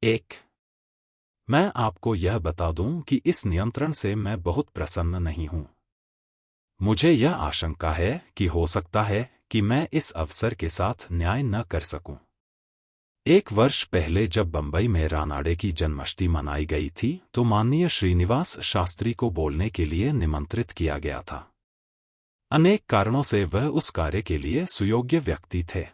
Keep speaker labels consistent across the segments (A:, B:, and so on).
A: एक। मैं आपको यह बता दूं कि इस नियंत्रण से मैं बहुत प्रसन्न नहीं हूं। मुझे यह आशंका है कि हो सकता है कि मैं इस अवसर के साथ न्याय न कर सकूं। 1 वर्ष पहले जब बंबई में रानाडे की जन्माष्टमी मनाई गई थी तो माननीय श्रीनिवास शास्त्री को बोलने के लिए निमंत्रित किया गया था। अनेक कारणों से वह उस कार्य के लिए सुयोग्य व्यक्ति थे।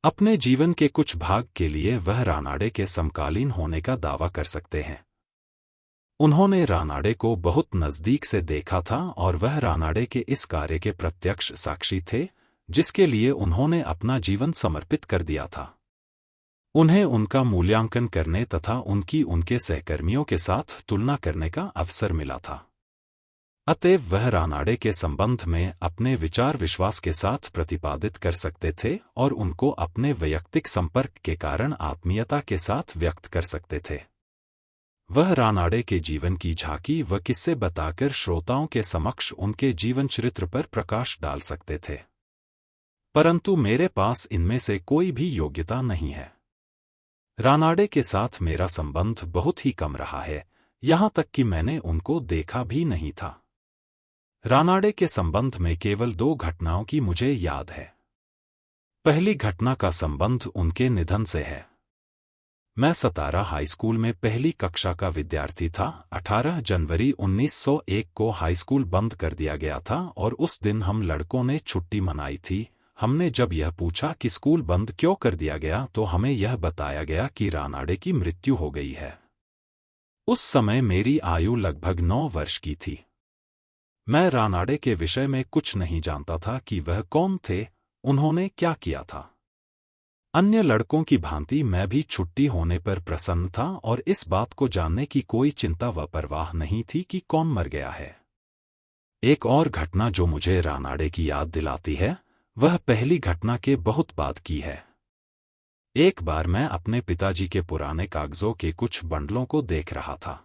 A: अपने जीवन के कुछ भाग के लिए वह रानाडे के समकालीन होने का दावा कर सकते हैं। उन्होंने रानाडे को बहुत नज़दीक से देखा था और वह रानाडे के इस कार्य के प्रत्यक्ष साक्षी थे, जिसके लिए उन्होंने अपना जीवन समर्पित कर दिया था। उन्हें उनका मूल्यांकन करने तथा उनके सहकर्मियों के साथ तुलना करने का अवसर मिला था। अतएव वह रानाडे के संबंध में अपने विचार विश्वास के साथ प्रतिपादित कर सकते थे और उनको अपने वैयक्तिक संपर्क के कारण आत्मीयता के साथ व्यक्त कर सकते थे। वह रानाडे के जीवन की झांकी व किस्से बताकर श्रोताओं के समक्ष उनके जीवन चरित्र पर प्रकाश डाल सकते थे। परंतु मेरे पास इनमें से कोई भी योग्यता नहीं है। रानाडे के साथ मेरा संबंध बहुत ही कम रहा है, यहाँ तक कि मैंने उनको देखा भी नहीं था। रानाडे के संबंध में केवल 2 घटनाओं की मुझे याद है। पहली घटना का संबंध उनके निधन से है। मैं सतारा हाई स्कूल में पहली कक्षा का विद्यार्थी था। 18 जनवरी 1901 को हाई स्कूल बंद कर दिया गया था और उस दिन हम लड़कों ने छुट्टी मनाई थी। हमने जब यह पूछा कि स्कूल बंद क्यों कर दिया गया तो हमें यह बताया गया कि रानाडे की मृत्यु हो गई है। उस समय मेरी आयु लगभग 9 वर्ष की थी। मैं रानाडे के विषय में कुछ नहीं जानता था कि वह कौन थे, उन्होंने क्या किया था। अन्य लड़कों की भांति मैं भी छुट्टी होने पर प्रसन्न था और इस बात को जानने की कोई चिंता व परवाह नहीं थी कि कौन मर गया है। एक और घटना जो मुझे रानाडे की याद दिलाती है, वह पहली घटना के बहुत बाद की है। एक बार मैं अपने पिताजी के पुराने कागजों के कुछ बंडलों को देख रहा था।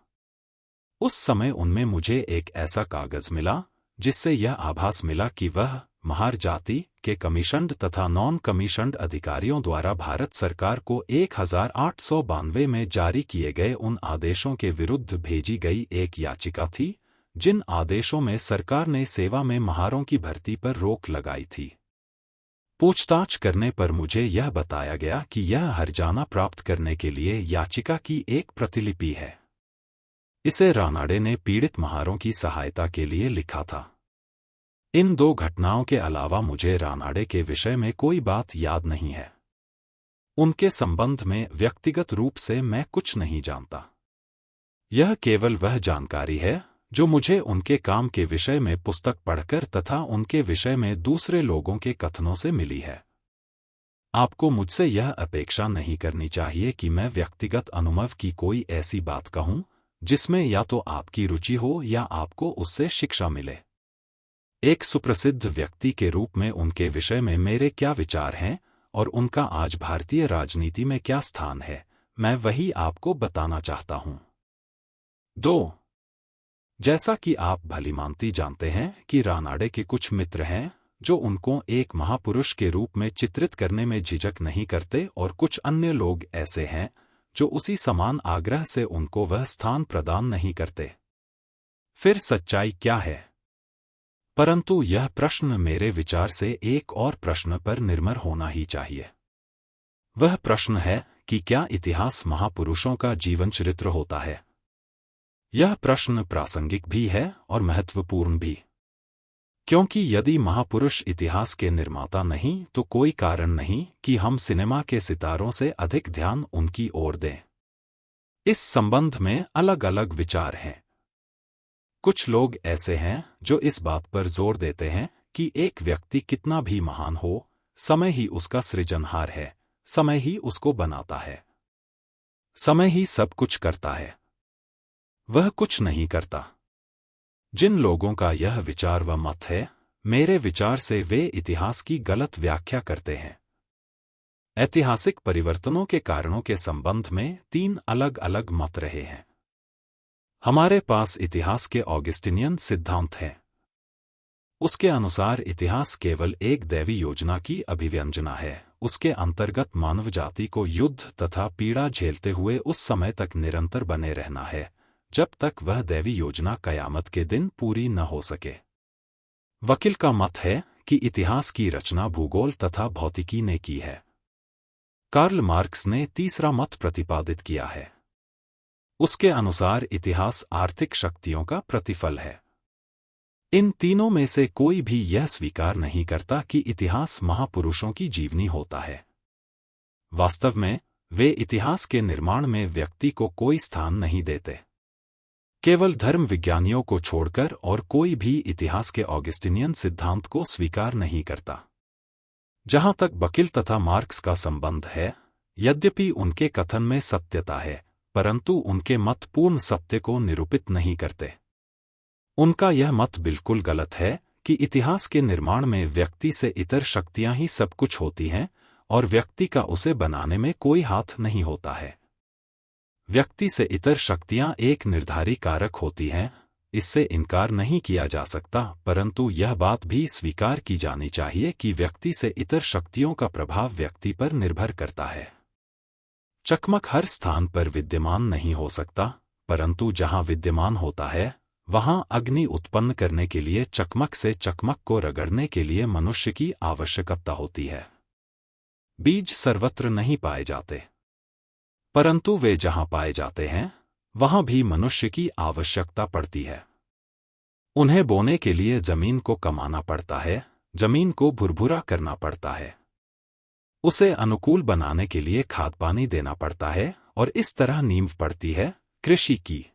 A: उस समय उनमें मुझे एक ऐसा कागज मिला जिससे यह आभास मिला कि वह महार जाति के कमीशन्ड तथा नॉन कमीशन्ड अधिकारियों द्वारा भारत सरकार को 1892 में जारी किए गए उन आदेशों के विरुद्ध भेजी गई एक याचिका थी, जिन आदेशों में सरकार ने सेवा में महारों की भर्ती पर रोक लगाई थी। पूछताछ करने पर मुझे यह बताया गया कि यह हर्जाना प्राप्त करने के लिए याचिका की एक प्रतिलिपि है। इसे रानाडे ने पीड़ित महारों की सहायता के लिए लिखा था। इन 2 घटनाओं के अलावा मुझे रानाडे के विषय में कोई बात याद नहीं है। उनके संबंध में व्यक्तिगत रूप से मैं कुछ नहीं जानता। यह केवल वह जानकारी है जो मुझे उनके काम के विषय में पुस्तक पढ़कर तथा उनके विषय में दूसरे लोगों के कथनों से मिली है। आपको मुझसे यह अपेक्षा नहीं करनी चाहिए कि मैं व्यक्तिगत अनुभव की कोई ऐसी बात कहूं जिसमें या तो आपकी रुचि हो या आपको उससे शिक्षा मिले। एक सुप्रसिद्ध व्यक्ति के रूप में उनके विषय में मेरे क्या विचार हैं और उनका आज भारतीय राजनीति में क्या स्थान है, मैं वही आपको बताना चाहता हूं। 2. जैसा कि आप भलीभांति जानते हैं कि रानाडे के कुछ मित्र हैं जो उनको एक महापुरुष के रूप में चित्रित करने में झिझक नहीं करते और कुछ अन्य लोग ऐसे हैं जो उसी समान आग्रह से उनको वह स्थान प्रदान नहीं करते। फिर सच्चाई क्या है? परंतु यह प्रश्न मेरे विचार से एक और प्रश्न पर निर्भर होना ही चाहिए। वह प्रश्न है कि क्या इतिहास महापुरुषों का जीवन चरित्र होता है? यह प्रश्न प्रासंगिक भी है और महत्वपूर्ण भी, क्योंकि यदि महापुरुष इतिहास के निर्माता नहीं तो कोई कारण नहीं कि हम सिनेमा के सितारों से अधिक ध्यान उनकी ओर दें। इस संबंध में अलग अलग विचार हैं। कुछ लोग ऐसे हैं जो इस बात पर जोर देते हैं कि एक व्यक्ति कितना भी महान हो, समय ही उसका सृजनहार है, समय ही उसको बनाता है, समय ही सब कुछ करता है, वह कुछ नहीं करता। जिन लोगों का यह विचार व मत है, मेरे विचार से वे इतिहास की गलत व्याख्या करते हैं। ऐतिहासिक परिवर्तनों के कारणों के संबंध में 3 अलग अलग मत रहे हैं। हमारे पास इतिहास के ऑगस्टिनियन सिद्धांत हैं। उसके अनुसार इतिहास केवल एक दैवी योजना की अभिव्यंजना है उसके अंतर्गत मानव जाति को युद्ध तथा पीड़ा झेलते हुए उस समय तक निरंतर बने रहना है जब तक वह दैवी योजना कयामत के दिन पूरी न हो सके। वकील का मत है कि इतिहास की रचना भूगोल तथा भौतिकी ने की है। कार्ल मार्क्स ने तीसरा मत प्रतिपादित किया है। उसके अनुसार इतिहास आर्थिक शक्तियों का प्रतिफल है। इन तीनों में से कोई भी यह स्वीकार नहीं करता कि इतिहास महापुरुषों की जीवनी होता है। वास्तव में वे इतिहास के निर्माण में व्यक्ति को कोई स्थान नहीं देते। केवल धर्म विज्ञानियों को छोड़कर और कोई भी इतिहास के ऑगस्टिनियन सिद्धांत को स्वीकार नहीं करता। जहां तक बकिल तथा मार्क्स का संबंध है, यद्यपि उनके कथन में सत्यता है, परंतु उनके मत पूर्ण सत्य को निरूपित नहीं करते। उनका यह मत बिल्कुल गलत है कि इतिहास के निर्माण में व्यक्ति से इतर शक्तियां ही सब कुछ होती हैं और व्यक्ति का उसे बनाने में कोई हाथ नहीं होता है। व्यक्ति से इतर शक्तियां एक निर्धारी कारक होती हैं, इससे इनकार नहीं किया जा सकता, परंतु यह बात भी स्वीकार की जानी चाहिए कि व्यक्ति से इतर शक्तियों का प्रभाव व्यक्ति पर निर्भर करता है। चकमक हर स्थान पर विद्यमान नहीं हो सकता, परंतु जहां विद्यमान होता है वहां अग्नि उत्पन्न करने के लिए चकमक से चकमक को रगड़ने के लिए मनुष्य की आवश्यकता होती है। बीज सर्वत्र नहीं पाए जाते, परंतु वे जहां पाए जाते हैं वहां भी मनुष्य की आवश्यकता पड़ती है। उन्हें बोने के लिए जमीन को कमाना पड़ता है, जमीन को भुरभुरा करना पड़ता है, उसे अनुकूल बनाने के लिए खाद पानी देना पड़ता है और इस तरह नींव पड़ती है कृषि की।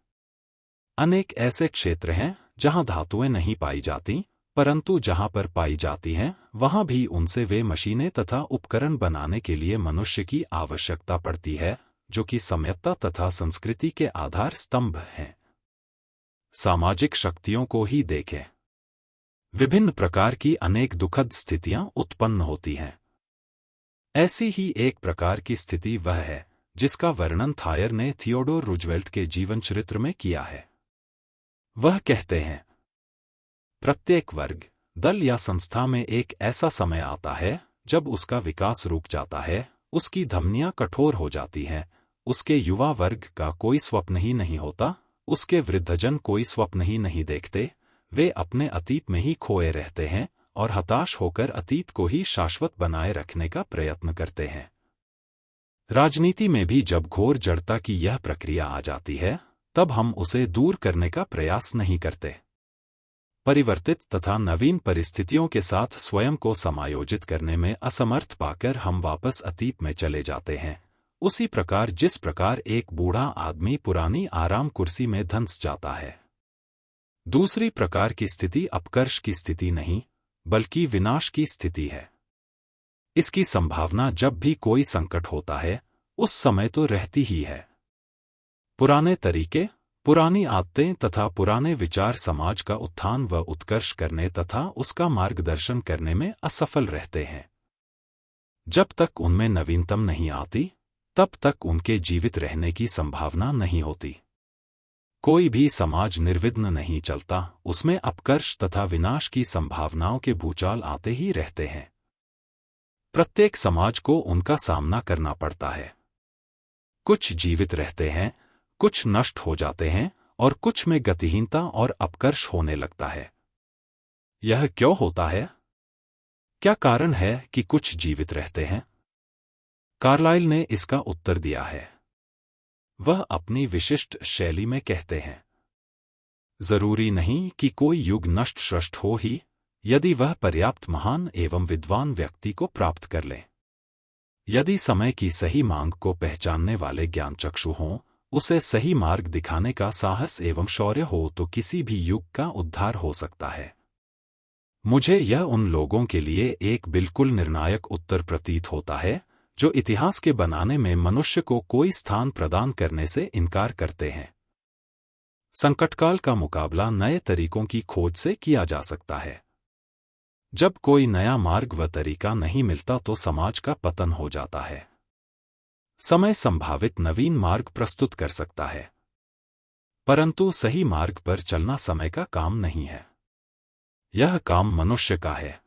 A: अनेक ऐसे क्षेत्र हैं जहां धातुएं नहीं पाई जाती, परंतु जहां पर पाई जाती हैं वहां भी उनसे वे मशीनें तथा उपकरण बनाने के लिए मनुष्य की आवश्यकता पड़ती है, जो कि सभ्यता तथा संस्कृति के आधार स्तंभ हैं। सामाजिक शक्तियों को ही देखें। विभिन्न प्रकार की अनेक दुखद स्थितियां उत्पन्न होती हैं। ऐसी ही एक प्रकार की स्थिति वह है जिसका वर्णन थायर ने थियोडोर रूजवेल्ट के जीवन चरित्र में किया है। वह कहते हैं, प्रत्येक वर्ग, दल या संस्था में एक ऐसा समय आता है जब उसका विकास रुक जाता है, उसकी धमनियां कठोर हो जाती हैं, उसके युवा वर्ग का कोई स्वप्न ही नहीं होता, उसके वृद्धजन कोई स्वप्न ही नहीं देखते, वे अपने अतीत में ही खोए रहते हैं और हताश होकर अतीत को ही शाश्वत बनाए रखने का प्रयत्न करते हैं। राजनीति में भी जब घोर जड़ता की यह प्रक्रिया आ जाती है, तब हम उसे दूर करने का प्रयास नहीं करते। परिवर्तित तथा नवीन परिस्थितियों के साथ स्वयं को समायोजित करने में असमर्थ पाकर हम वापस अतीत में चले जाते हैं, उसी प्रकार जिस प्रकार एक बूढ़ा आदमी पुरानी आराम कुर्सी में धंस जाता है। दूसरी प्रकार की स्थिति अपकर्ष की स्थिति नहीं, बल्कि विनाश की स्थिति है। इसकी संभावना जब भी कोई संकट होता है, उस समय तो रहती ही है। पुराने तरीके, पुरानी आदतें तथा पुराने विचार समाज का उत्थान व उत्कर्ष करने तथा उसका मार्गदर्शन करने में असफल रहते हैं। जब तक उनमें नवीनतम नहीं आती, तब तक उनके जीवित रहने की संभावना नहीं होती। कोई भी समाज निर्विघ्न नहीं चलता, उसमें अपकर्ष तथा विनाश की संभावनाओं के भूचाल आते ही रहते हैं। प्रत्येक समाज को उनका सामना करना पड़ता है। कुछ जीवित रहते हैं, कुछ नष्ट हो जाते हैं और कुछ में गतिहीनता और अपकर्ष होने लगता है। यह क्यों होता है? क्या कारण है कि कुछ जीवित रहते हैं? कार्लाइल ने इसका उत्तर दिया है। वह अपनी विशिष्ट शैली में कहते हैं, जरूरी नहीं कि कोई युग नष्ट श्रेष्ठ हो ही, यदि वह पर्याप्त महान एवं विद्वान व्यक्ति को प्राप्त कर ले। यदि समय की सही मांग को पहचानने वाले ज्ञानचक्षु हों, उसे सही मार्ग दिखाने का साहस एवं शौर्य हो, तो किसी भी युग का उद्धार हो सकता है। मुझे यह उन लोगों के लिए एक बिल्कुल निर्णायक उत्तर प्रतीत होता है जो इतिहास के बनाने में मनुष्य को कोई स्थान प्रदान करने से इनकार करते हैं। संकटकाल का मुकाबला नए तरीकों की खोज से किया जा सकता है। जब कोई नया मार्ग व तरीका नहीं मिलता तो समाज का पतन हो जाता है। समय संभावित नवीन मार्ग प्रस्तुत कर सकता है, परंतु सही मार्ग पर चलना समय का काम नहीं है। यह काम मनुष्य का है।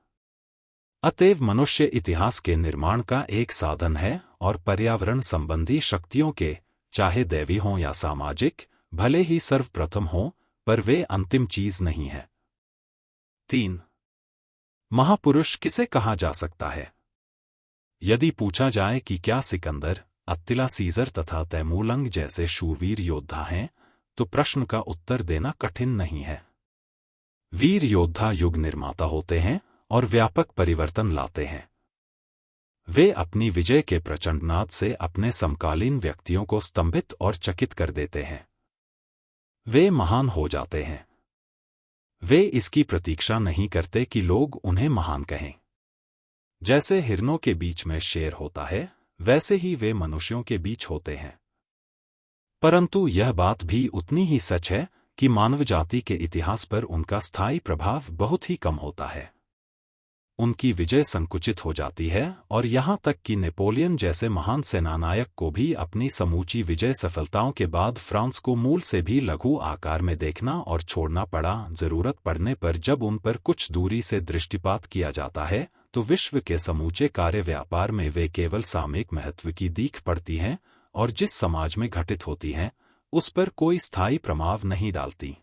A: अतएव मनुष्य इतिहास के निर्माण का एक साधन है और पर्यावरण संबंधी शक्तियों के, चाहे दैवी हों या सामाजिक, भले ही सर्वप्रथम हों, पर वे अंतिम चीज नहीं है। 3. महापुरुष किसे कहा जा सकता है? यदि पूछा जाए कि क्या सिकंदर, अत्तिला सीजर तथा तैमूरलंग जैसे शूरवीर योद्धा हैं, तो प्रश्न का उत्तर देना कठिन नहीं है। वीर योद्धा युग निर्माता होते हैं और व्यापक परिवर्तन लाते हैं। वे अपनी विजय के प्रचंड नाद से अपने समकालीन व्यक्तियों को स्तंभित और चकित कर देते हैं। वे महान हो जाते हैं। वे इसकी प्रतीक्षा नहीं करते कि लोग उन्हें महान कहें। जैसे हिरणों के बीच में शेर होता है, वैसे ही वे मनुष्यों के बीच होते हैं। परंतु यह बात भी उतनी ही सच है कि मानव जाति के इतिहास पर उनका स्थायी प्रभाव बहुत ही कम होता है। उनकी विजय संकुचित हो जाती है और यहाँ तक कि नेपोलियन जैसे महान सेनानायक को भी अपनी समूची विजय सफलताओं के बाद फ्रांस को मूल से भी लघु आकार में देखना और छोड़ना पड़ा। जरूरत पड़ने पर जब उन पर कुछ दूरी से दृष्टिपात किया जाता है, तो विश्व के समूचे कार्य व्यापार में वे केवल सामयिक महत्व की दीख पड़ती हैं और जिस समाज में घटित होती हैं, उस पर कोई स्थायी प्रभाव नहीं डालती।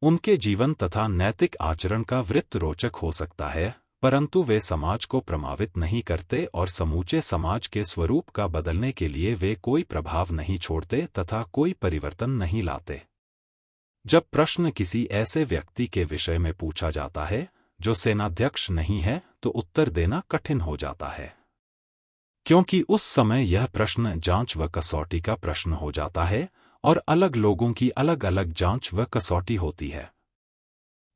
A: उनके जीवन तथा नैतिक आचरण का वृत्त रोचक हो सकता है, परंतु वे समाज को प्रभावित नहीं करते और समूचे समाज के स्वरूप का बदलने के लिए वे कोई प्रभाव नहीं छोड़ते तथा कोई परिवर्तन नहीं लाते। जब प्रश्न किसी ऐसे व्यक्ति के विषय में पूछा जाता है जो सेनाध्यक्ष नहीं है, तो उत्तर देना कठिन हो जाता है, क्योंकि उस समय यह प्रश्न जांच व कसौटी का प्रश्न हो जाता है और अलग लोगों की अलग अलग जांच व कसौटी होती है।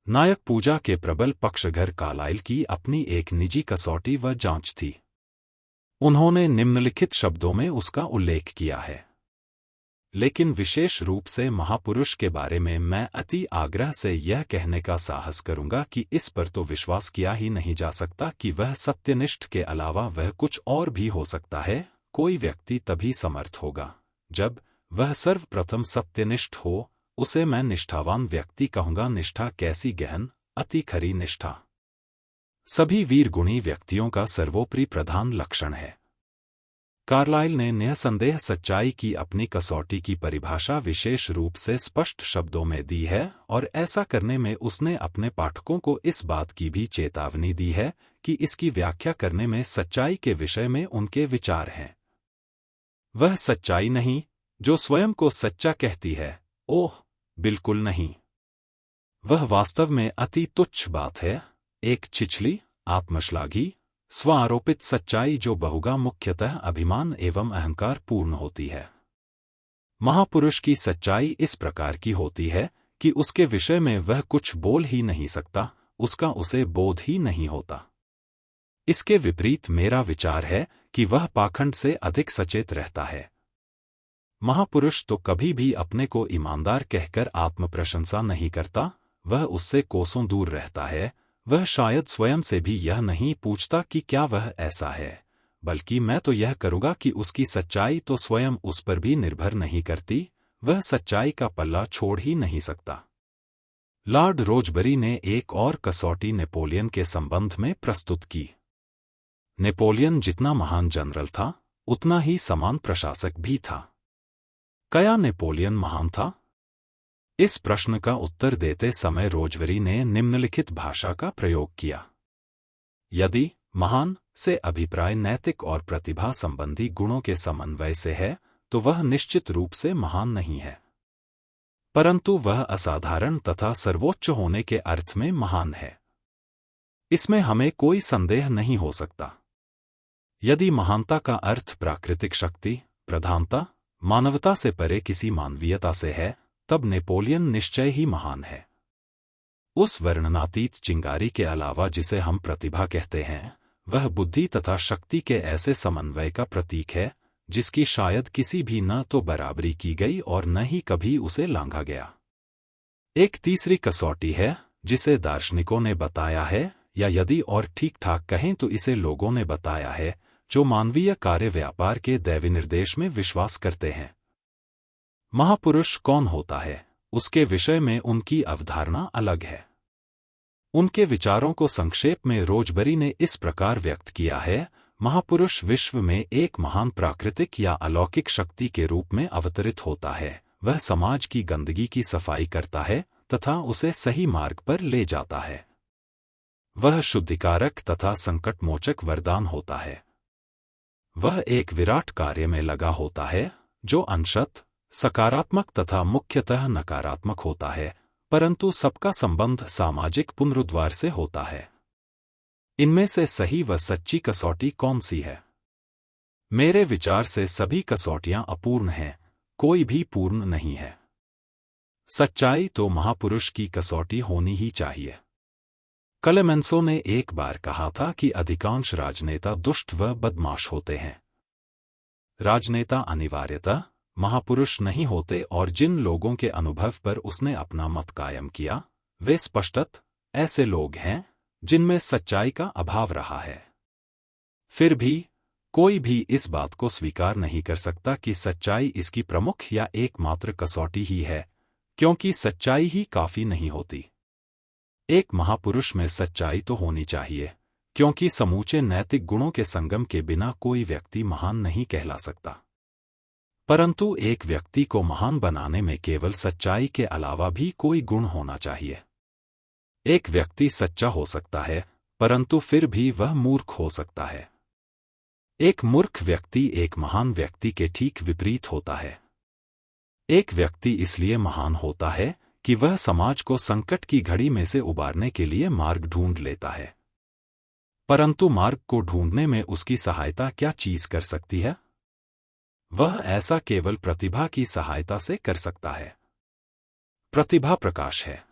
A: नायक पूजा के प्रबल पक्षधर कार्लाइल की अपनी एक निजी कसौटी व जांच थी। उन्होंने निम्नलिखित शब्दों में उसका उल्लेख किया है। लेकिन विशेष रूप से महापुरुष के बारे में मैं अति आग्रह से यह कहने का साहस करूंगा कि इस पर तो विश्वास किया ही नहीं जा सकता कि वह सत्यनिष्ठ के अलावा वह कुछ और भी हो सकता है। कोई व्यक्ति तभी समर्थ होगा जब वह सर्वप्रथम सत्यनिष्ठ हो। उसे मैं निष्ठावान व्यक्ति कहूंगा। निष्ठा कैसी गहन, अति खरी निष्ठा सभी वीर गुणी व्यक्तियों का सर्वोपरि प्रधान लक्षण है। कार्लाइल ने निःसंदेह सच्चाई की अपनी कसौटी की परिभाषा विशेष रूप से स्पष्ट शब्दों में दी है और ऐसा करने में उसने अपने पाठकों को इस बात की भी चेतावनी दी है कि इसकी व्याख्या करने में सच्चाई के विषय में उनके विचार हैं। वह सच्चाई नहीं जो स्वयं को सच्चा कहती है, ओह बिल्कुल नहीं। वह वास्तव में अति तुच्छ बात है, एक छिछली, आत्मश्लाघी, स्वारोपित सच्चाई जो बहुगा मुख्यतः अभिमान एवं अहंकार पूर्ण होती है। महापुरुष की सच्चाई इस प्रकार की होती है कि उसके विषय में वह कुछ बोल ही नहीं सकता, उसका उसे बोध ही नहीं होता। इसके विपरीत मेरा विचार है कि वह पाखंड से अधिक सचेत रहता है। महापुरुष तो कभी भी अपने को ईमानदार कहकर आत्मप्रशंसा नहीं करता, वह उससे कोसों दूर रहता है। वह शायद स्वयं से भी यह नहीं पूछता कि क्या वह ऐसा है, बल्कि मैं तो यह करूँगा कि उसकी सच्चाई तो स्वयं उस पर भी निर्भर नहीं करती, वह सच्चाई का पल्ला छोड़ ही नहीं सकता। लॉर्ड रोजबरी ने एक और कसौटी नेपोलियन के संबंध में प्रस्तुत की। नेपोलियन जितना महान जनरल था, उतना ही समान प्रशासक भी था। क्या नेपोलियन महान था? इस प्रश्न का उत्तर देते समय रोजबरी ने निम्नलिखित भाषा का प्रयोग किया। यदि महान से अभिप्राय नैतिक और प्रतिभा संबंधी गुणों के समन्वय से है, तो वह निश्चित रूप से महान नहीं है, परंतु वह असाधारण तथा सर्वोच्च होने के अर्थ में महान है। इसमें हमें कोई संदेह नहीं हो सकता। यदि महानता का अर्थ प्राकृतिक शक्ति, प्रधानता, मानवता से परे किसी मानवीयता से है, तब नेपोलियन निश्चय ही महान है। उस वर्णनातीत चिंगारी के अलावा जिसे हम प्रतिभा कहते हैं, वह बुद्धि तथा शक्ति के ऐसे समन्वय का प्रतीक है जिसकी शायद किसी भी न तो बराबरी की गई और न ही कभी उसे लांघा गया। एक तीसरी कसौटी है जिसे दार्शनिकों ने बताया है, या यदि और ठीक ठाक कहें तो इसे लोगों ने बताया है जो मानवीय कार्य व्यापार के दैवी निर्देश में विश्वास करते हैं। महापुरुष कौन होता है, उसके विषय में उनकी अवधारणा अलग है। उनके विचारों को संक्षेप में रोजबरी ने इस प्रकार व्यक्त किया है: महापुरुष विश्व में एक महान प्राकृतिक या अलौकिक शक्ति के रूप में अवतरित होता है। वह समाज की गंदगी की सफाई करता है तथा उसे सही मार्ग पर ले जाता है। वह शुद्धिकारक तथा संकटमोचक वरदान होता है। वह एक विराट कार्य में लगा होता है जो अंशतः सकारात्मक तथा मुख्यतः नकारात्मक होता है, परंतु सबका संबंध सामाजिक पुनरुद्धार से होता है। इनमें से सही व सच्ची कसौटी कौन सी है? मेरे विचार से सभी कसौटियां अपूर्ण हैं, कोई भी पूर्ण नहीं है। सच्चाई तो महापुरुष की कसौटी होनी ही चाहिए। क्लेमेंसो ने एक बार कहा था कि अधिकांश राजनेता दुष्ट व बदमाश होते हैं। राजनेता अनिवार्यतः महापुरुष नहीं होते, और जिन लोगों के अनुभव पर उसने अपना मत कायम किया वे स्पष्टतः ऐसे लोग हैं जिनमें सच्चाई का अभाव रहा है। फिर भी कोई भी इस बात को स्वीकार नहीं कर सकता कि सच्चाई इसकी प्रमुख या एकमात्र कसौटी ही है, क्योंकि सच्चाई ही काफी नहीं होती। एक महापुरुष में सच्चाई तो होनी चाहिए, क्योंकि समूचे नैतिक गुणों के संगम के बिना कोई व्यक्ति महान नहीं कहला सकता। परंतु एक व्यक्ति को महान बनाने में केवल सच्चाई के अलावा भी कोई गुण होना चाहिए। एक व्यक्ति सच्चा हो सकता है, परंतु फिर भी वह मूर्ख हो सकता है। एक मूर्ख व्यक्ति एक महान व्यक्ति के ठीक विपरीत होता है। एक व्यक्ति इसलिए महान होता है कि वह समाज को संकट की घड़ी में से उबारने के लिए मार्ग ढूंढ लेता है। परंतु मार्ग को ढूंढने में उसकी सहायता क्या चीज कर सकती है? वह ऐसा केवल प्रतिभा की सहायता से कर सकता है। प्रतिभा प्रकाश है,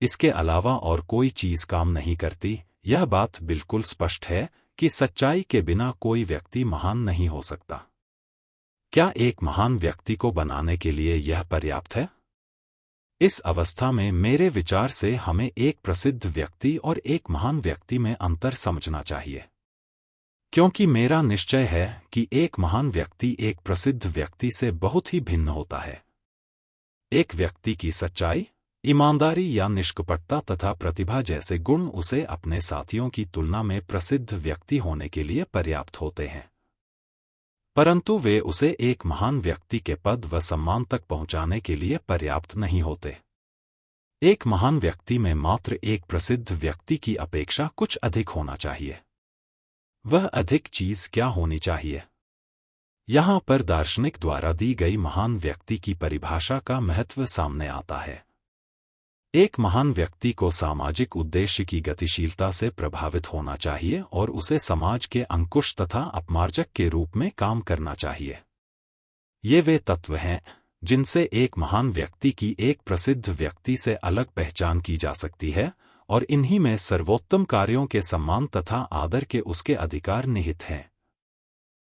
A: इसके अलावा और कोई चीज काम नहीं करती। यह बात बिल्कुल स्पष्ट है कि सच्चाई के बिना कोई व्यक्ति महान नहीं हो सकता। क्या एक महान व्यक्ति को बनाने के लिए यह पर्याप्त है? इस अवस्था में मेरे विचार से हमें एक प्रसिद्ध व्यक्ति और एक महान व्यक्ति में अंतर समझना चाहिए, क्योंकि मेरा निश्चय है कि एक महान व्यक्ति एक प्रसिद्ध व्यक्ति से बहुत ही भिन्न होता है। एक व्यक्ति की सच्चाई, ईमानदारी या निष्कपटता तथा प्रतिभा जैसे गुण उसे अपने साथियों की तुलना में प्रसिद्ध व्यक्ति होने के लिए पर्याप्त होते हैं, परंतु वे उसे एक महान व्यक्ति के पद व सम्मान तक पहुंचाने के लिए पर्याप्त नहीं होते। एक महान व्यक्ति में मात्र एक प्रसिद्ध व्यक्ति की अपेक्षा कुछ अधिक होना चाहिए। वह अधिक चीज क्या होनी चाहिए? यहाँ पर दार्शनिक द्वारा दी गई महान व्यक्ति की परिभाषा का महत्व सामने आता है। एक महान व्यक्ति को सामाजिक उद्देश्य की गतिशीलता से प्रभावित होना चाहिए और उसे समाज के अंकुश तथा अपमार्जक के रूप में काम करना चाहिए। ये वे तत्व हैं जिनसे एक महान व्यक्ति की एक प्रसिद्ध व्यक्ति से अलग पहचान की जा सकती है, और इन्हीं में सर्वोत्तम कार्यों के सम्मान तथा आदर के उसके अधिकार निहित हैं।